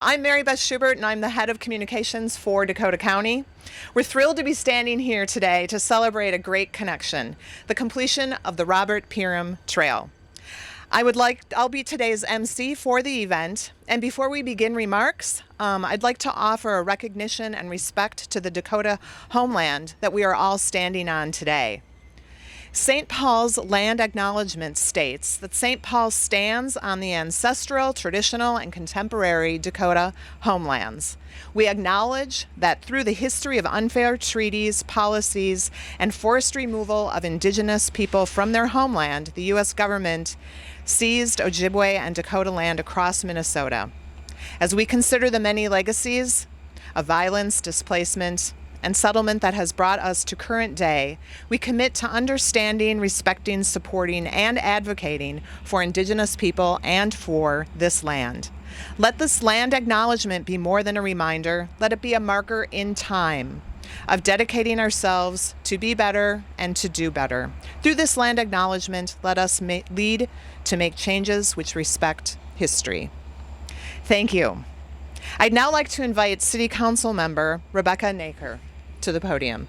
I'm Mary Beth Schubert, and I'm the head of communications for Dakota County. We're thrilled to be standing here today to celebrate a great connection, the completion of the Robert Piram Trail. I'll be today's MC for the event, and before we begin remarks, I'd like to offer a recognition and respect to the Dakota homeland that we are all standing on today. St. Paul's land acknowledgement states that St. Paul stands on the ancestral, traditional, and contemporary Dakota homelands. We acknowledge that through the history of unfair treaties, policies, and forced removal of indigenous people from their homeland, the U.S. government seized Ojibwe and Dakota land across Minnesota. As we consider the many legacies of violence, displacement, and settlement that has brought us to current day, we commit to understanding, respecting, supporting, and advocating for Indigenous people and for this land. Let this land acknowledgement be more than a reminder. Let it be a marker in time of dedicating ourselves to be better and to do better. Through this land acknowledgement, let us lead to make changes which respect history. Thank you. I'd now like to invite City Council member Rebecca Noecker to the podium.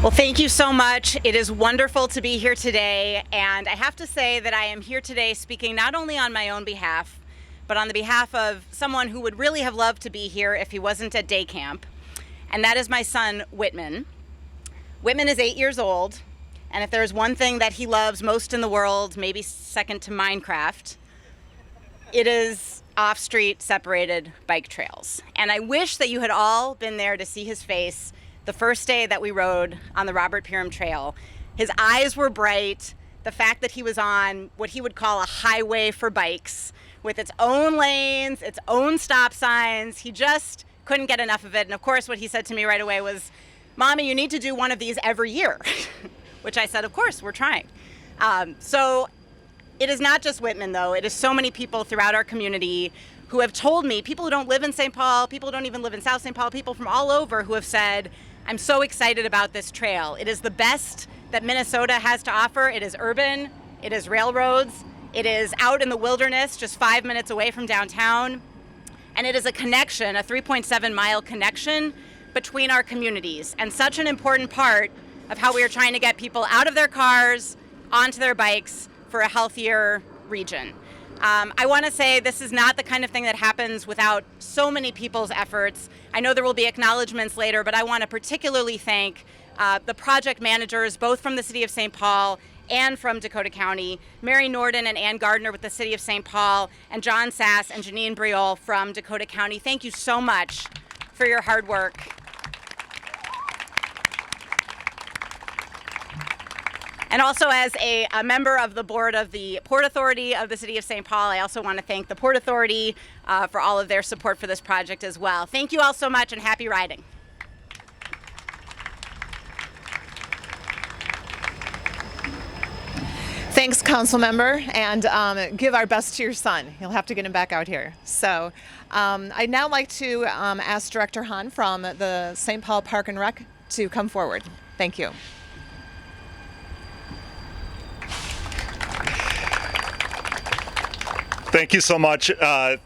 Well, thank you so much. It is wonderful to be here today, and I have to say that I am here today speaking not only on my own behalf, but on the behalf of someone who would really have loved to be here if he wasn't at day camp, and that is my son, Whitman. Whitman is 8 years old, and if there's one thing that he loves most in the world, maybe second to Minecraft, it is off-street separated bike trails. And I wish that you had all been there to see his face the first day that we rode on the Robert Piram Trail. His eyes were bright. The fact that he was on what he would call a highway for bikes with its own lanes, its own stop signs, he just couldn't get enough of it. And of course, what he said to me right away was, "Mommy, you need to do one of these every year," which I said, of course, we're trying. So it is not just Whitman, though. It is so many people throughout our community who have told me, people who don't live in St. Paul, people who don't even live in South St. Paul, people from all over who have said, "I'm so excited about this trail. It is the best that Minnesota has to offer. It is urban, it is railroads, it is out in the wilderness just 5 minutes away from downtown, and it is a connection, a 3.7-mile connection between our communities, and such an important part of how we are trying to get people out of their cars, onto their bikes, for a healthier region." I want to say this is not the kind of thing that happens without so many people's efforts. I know there will be acknowledgments later, but I want to particularly thank the project managers, both from the City of St. Paul and from Dakota County, Mary Norden and Ann Gardner with the City of St. Paul, and John Sass and Janine Briol from Dakota County. Thank you so much for your hard work. And also, as a member of the board of the Port Authority of the City of St. Paul, I also want to thank the Port Authority for all of their support for this project as well. Thank you all so much, and happy riding. Thanks, Council Member, and give our best to your son. You'll have to get him back out here. So I'd now like to ask Director Hahm from the St. Paul Park and Rec to come forward. Thank you. Thank you so much.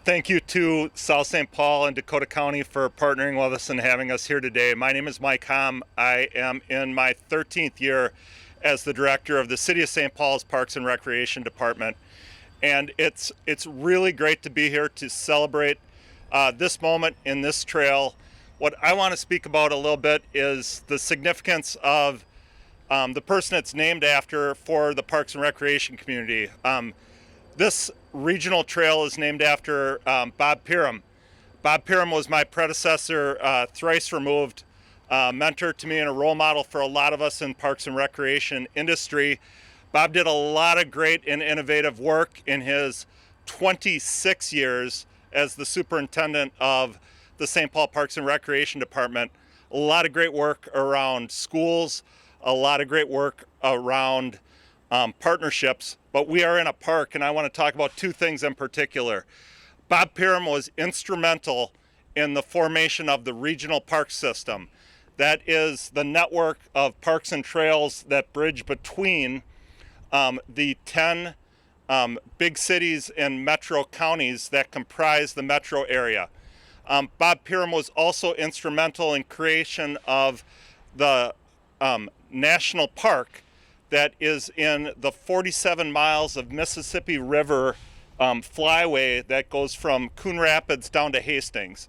Thank you to South St. Paul and Dakota County for partnering with us and having us here today. My name is Mike Hahm. I am in my 13th year as the director of the City of St. Paul's Parks and Recreation Department. And it's really great to be here to celebrate this moment in this trail. What I want to speak about a little bit is the significance of the person it's named after for the Parks and Recreation community. This regional trail is named after Bob Piram. Bob Piram was my predecessor, thrice removed, mentor to me and a role model for a lot of us in parks and recreation industry. Bob did a lot of great and innovative work in his 26 years as the superintendent of the St. Paul Parks and Recreation Department. A lot of great work around schools, a lot of great work around partnerships, but we are in a park, and I want to talk about two things in particular. Bob Piram was instrumental in the formation of the regional park system. That is the network of parks and trails that bridge between the 10 big cities and metro counties that comprise the metro area. Bob Piram was also instrumental in creation of the national park that is in the 47 miles of Mississippi River flyway that goes from Coon Rapids down to Hastings.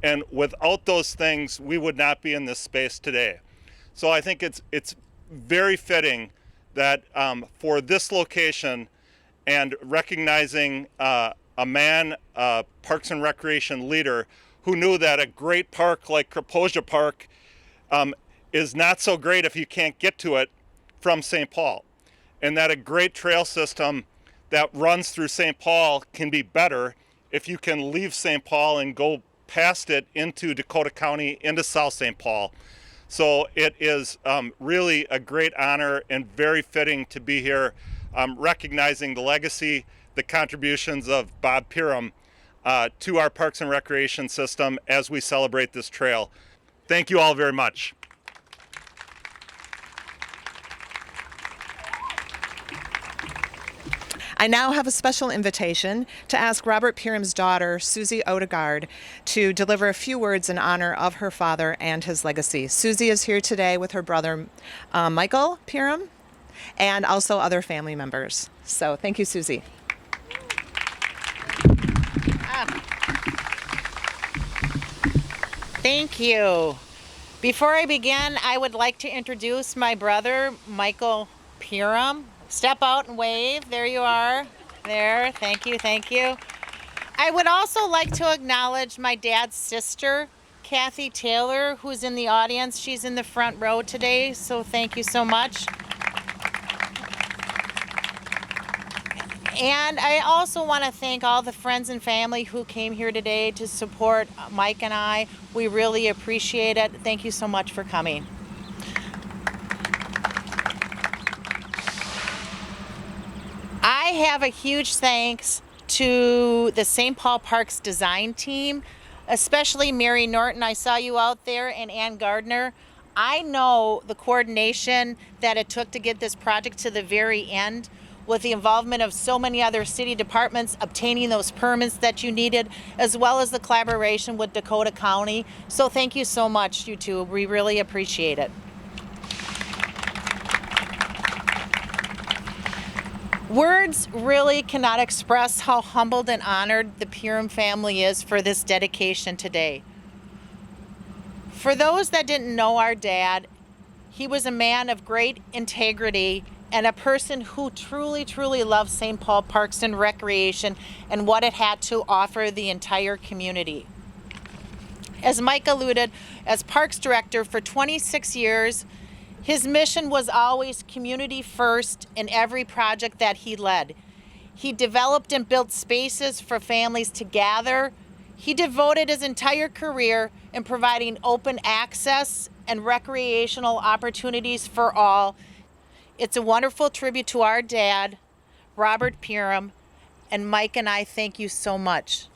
And without those things, we would not be in this space today. So I think it's very fitting that for this location, and recognizing a man, a Parks and Recreation leader, who knew that a great park like Kaposia Park is not so great if you can't get to it from St. Paul, and that a great trail system that runs through St. Paul can be better if you can leave St. Paul and go past it into Dakota County, into South St. Paul. So it is really a great honor and very fitting to be here, recognizing the legacy, the contributions of Bob Piram to our Parks and Recreation system as we celebrate this trail. Thank you all very much. I now have a special invitation to ask Robert Piram's daughter, Susie Odegard, to deliver a few words in honor of her father and his legacy. Susie is here today with her brother, Michael Piram, and also other family members. So thank you, Susie. Thank you. Before I begin, I would like to introduce my brother, Michael Piram. Step out and wave. There you are. There. Thank you. Thank you. I would also like to acknowledge my dad's sister, Kathy Taylor, who's in the audience. She's in the front row today, so thank you so much. And I also want to thank all the friends and family who came here today to support Mike and I. We really appreciate it. Thank you so much for coming. I have a huge thanks to the St. Paul Parks design team, especially Mary Norton. I saw you out there, and Ann Gardner. I know the coordination that it took to get this project to the very end, with the involvement of so many other city departments, obtaining those permits that you needed, as well as the collaboration with Dakota County. So thank you so much, you two. We really appreciate it. Words really cannot express how humbled and honored the Piram family is for this dedication today. For those that didn't know our dad, he was a man of great integrity and a person who truly, truly loved St. Paul Parks and Recreation and what it had to offer the entire community. As Mike alluded, as Parks Director for 26 years, his mission was always community first in every project that he led. He developed and built spaces for families to gather. He devoted his entire career in providing open access and recreational opportunities for all. It's a wonderful tribute to our dad, Robert Piram, and Mike and I thank you so much.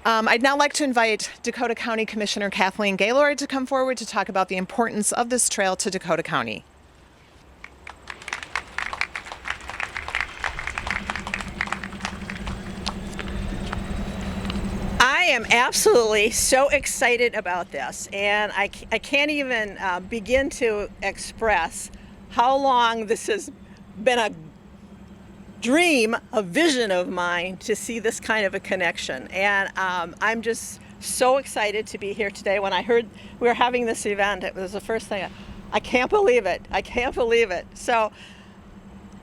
I'd now like to invite Dakota County Commissioner Kathleen Gaylord to come forward to talk about the importance of this trail to Dakota County. I am absolutely so excited about this, and I can't even begin to express how long this has been a dream, a vision of mine to see this kind of a connection. And I'm just so excited to be here today. When I heard we were having this event, it was the first thing, I can't believe it. I can't believe it. So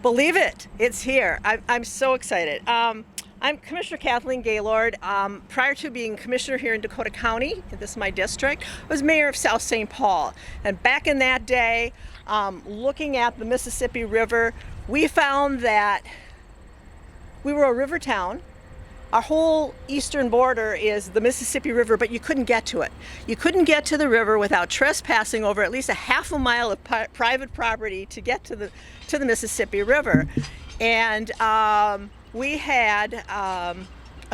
believe it, it's here. I'm so excited. I'm Commissioner Kathleen Gaylord. Prior to being commissioner here in Dakota County, this is my district, I was mayor of South St. Paul. And back in that day, looking at the Mississippi River, we found that we were a river town. Our whole eastern border is the Mississippi River, but you couldn't get to it. You couldn't get to the river without trespassing over at least a half a mile of private property to get to the Mississippi River. And we had a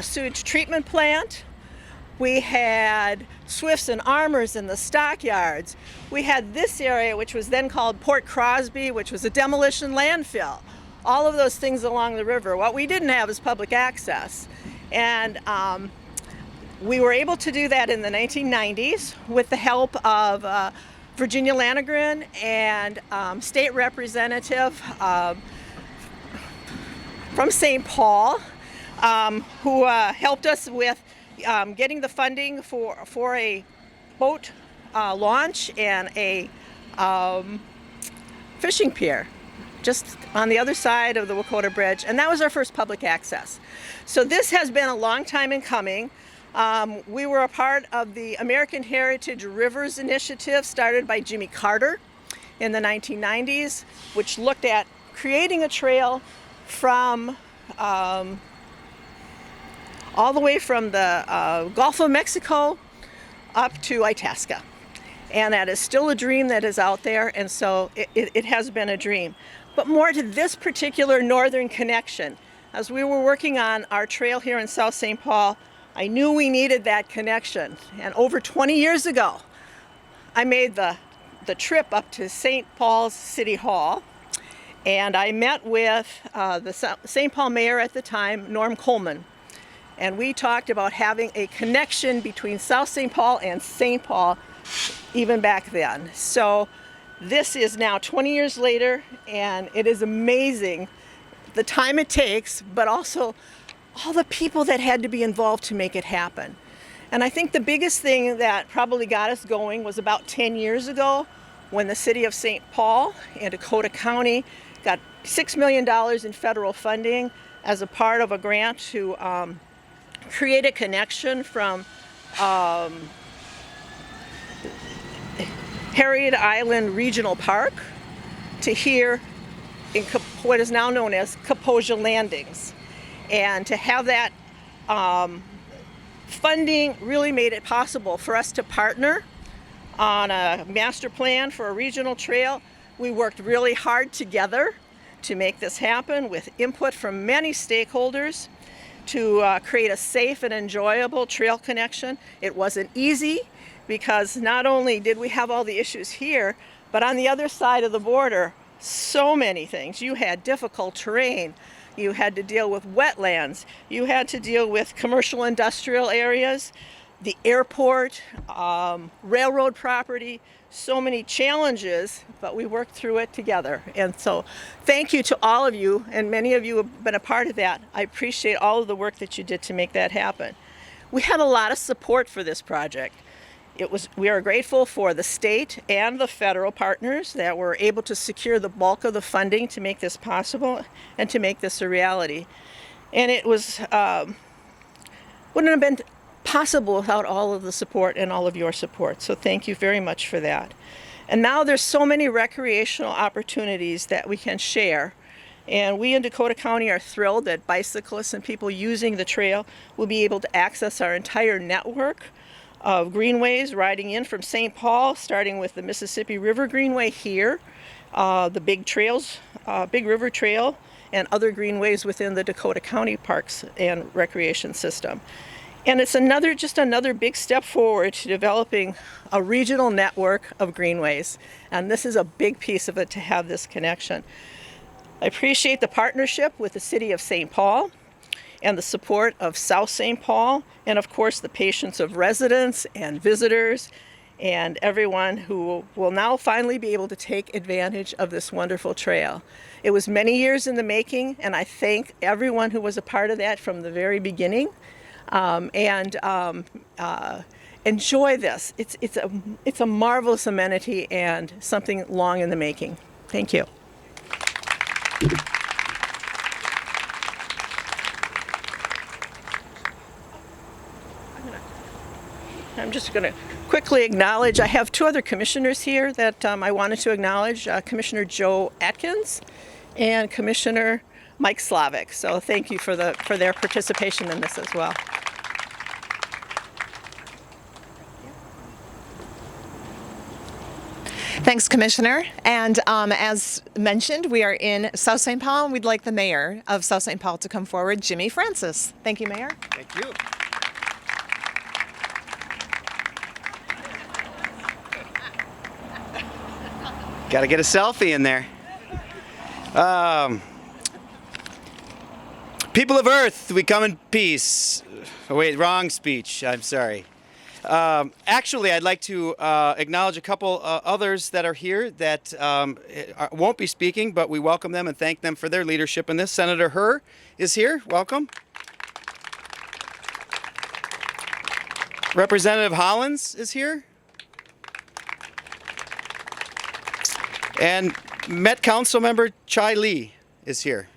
sewage treatment plant. We had Swifts and Armors in the stockyards. We had this area, which was then called Port Crosby, which was a demolition landfill. All of those things along the river. What we didn't have is public access. And we were able to do that in the 1990s with the help of Virginia Landegren and state representative from St. Paul, who helped us with getting the funding for a boat launch and a fishing pier just on the other side of the Dakota Bridge, and that was our first public access. So this has been a long time in coming. We were a part of the American Heritage Rivers Initiative started by Jimmy Carter in the 1990s, which looked at creating a trail from all the way from the Gulf of Mexico up to Itasca. And that is still a dream that is out there, and so it has been a dream. But more to this particular northern connection. As we were working on our trail here in South St. Paul, I knew we needed that connection. And over 20 years ago, I made the trip up to St. Paul's City Hall, and I met with the St. Paul mayor at the time, Norm Coleman. And we talked about having a connection between South St. Paul and St. Paul even back then. So this is now 20 years later, and it is amazing the time it takes, but also all the people that had to be involved to make it happen. And I think the biggest thing that probably got us going was about 10 years ago when the city of St. Paul and Dakota County got $6 million in federal funding as a part of a grant to create a connection from Harriet Island Regional Park to here in what is now known as Kaposia Landings. And to have that funding really made it possible for us to partner on a master plan for a regional trail. We worked really hard together to make this happen with input from many stakeholders to create a safe and enjoyable trail connection. It wasn't easy because not only did we have all the issues here, but on the other side of the border, so many things. You had difficult terrain. You had to deal with wetlands. You had to deal with commercial industrial areas, the airport, railroad property, so many challenges, but we worked through it together. And so thank you to all of you, and many of you have been a part of that. I appreciate all of the work that you did to make that happen. We had a lot of support for this project. We are grateful for the state and the federal partners that were able to secure the bulk of the funding to make this possible and to make this a reality. And it was wouldn't have been possible without all of the support and all of your support. So thank you very much for that. And now there's so many recreational opportunities that we can share. And we in Dakota County are thrilled that bicyclists and people using the trail will be able to access our entire network of greenways riding in from St. Paul, starting with the Mississippi River Greenway here, the big trails, Big River Trail, and other greenways within the Dakota County parks and recreation system. And it's just another big step forward to developing a regional network of greenways. And this is a big piece of it to have this connection. I appreciate the partnership with the City of St. Paul and the support of South St. Paul, and of course the patience of residents and visitors and everyone who will now finally be able to take advantage of this wonderful trail. It was many years in the making, and I thank everyone who was a part of that from the very beginning. Enjoy this. It's a marvelous amenity and something long in the making. Thank you. I'm just going to quickly acknowledge, I have two other commissioners here that I wanted to acknowledge, Commissioner Joe Atkins and Commissioner Mike Slavic. So thank you for their participation in this as well. Thanks, Commissioner. And as mentioned, we are in South St. Paul, and we'd like the mayor of South St. Paul to come forward, Jimmy Francis. Thank you, Mayor. Thank you. Got to get a selfie in there. People of Earth, we come in peace. Oh, wait, wrong speech. I'm sorry. Actually, I'd like to acknowledge a couple others that are here that won't be speaking, but we welcome them and thank them for their leadership in this. Senator Herr is here. Welcome. Representative Hollins is here. And Met Council Member Chai Lee is here.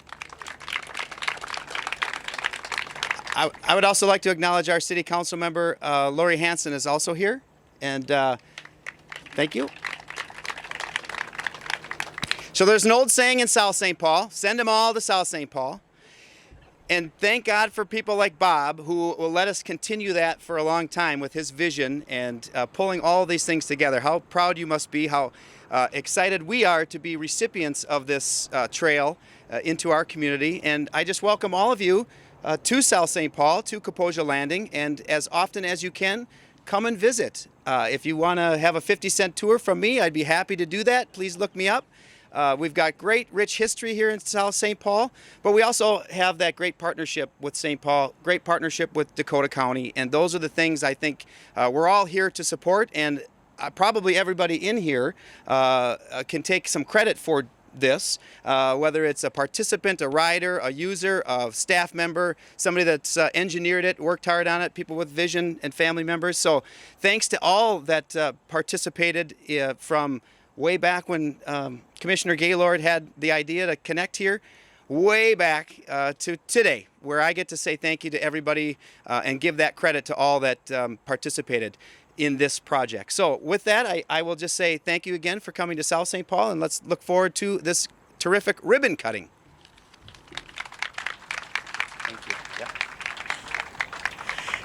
I would also like to acknowledge our City Council Member Lori Hansen is also here, and thank you. So there's an old saying in South St. Paul, send them all to South St. Paul. And thank God for people like Bob who will let us continue that for a long time with his vision and pulling all these things together. How proud you must be, how excited we are to be recipients of this trail into our community. And I just welcome all of you to South St. Paul, to Kaposia Landing, and as often as you can, come and visit. If you want to have a 50-cent tour from me, I'd be happy to do that. Please look me up. We've got great, rich history here in South St. Paul, but we also have that great partnership with St. Paul, great partnership with Dakota County, and those are the things I think we're all here to support, and probably everybody in here can take some credit for this, whether it's a participant, a rider, a user, a staff member, somebody that's engineered it, worked hard on it, people with vision and family members. So thanks to all that participated from way back when Commissioner Gaylord had the idea to connect here, way back to today, where I get to say thank you to everybody and give that credit to all that participated in this project. So with that, I will just say thank you again for coming to South St. Paul, and let's look forward to this terrific ribbon cutting. Thank you. Yeah.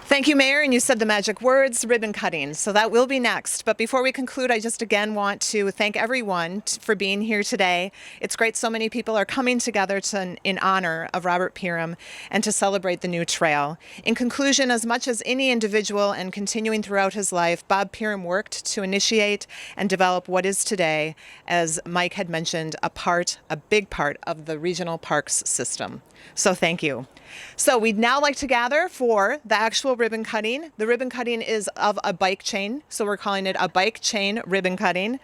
Thank you, Mayor, and you said the magic words, ribbon cutting. So that will be next. But before we conclude, I just again want to thank everyone for being here today. It's great so many people are coming together in honor of Robert Piram and to celebrate the new trail. In conclusion, as much as any individual and continuing throughout his life, Bob Piram worked to initiate and develop what is today, as Mike had mentioned, a big part of the regional parks system. So thank you. So we'd now like to gather for the actual ribbon cutting. The ribbon cutting is of a bike chain, so we're calling it a bike chain ribbon cutting.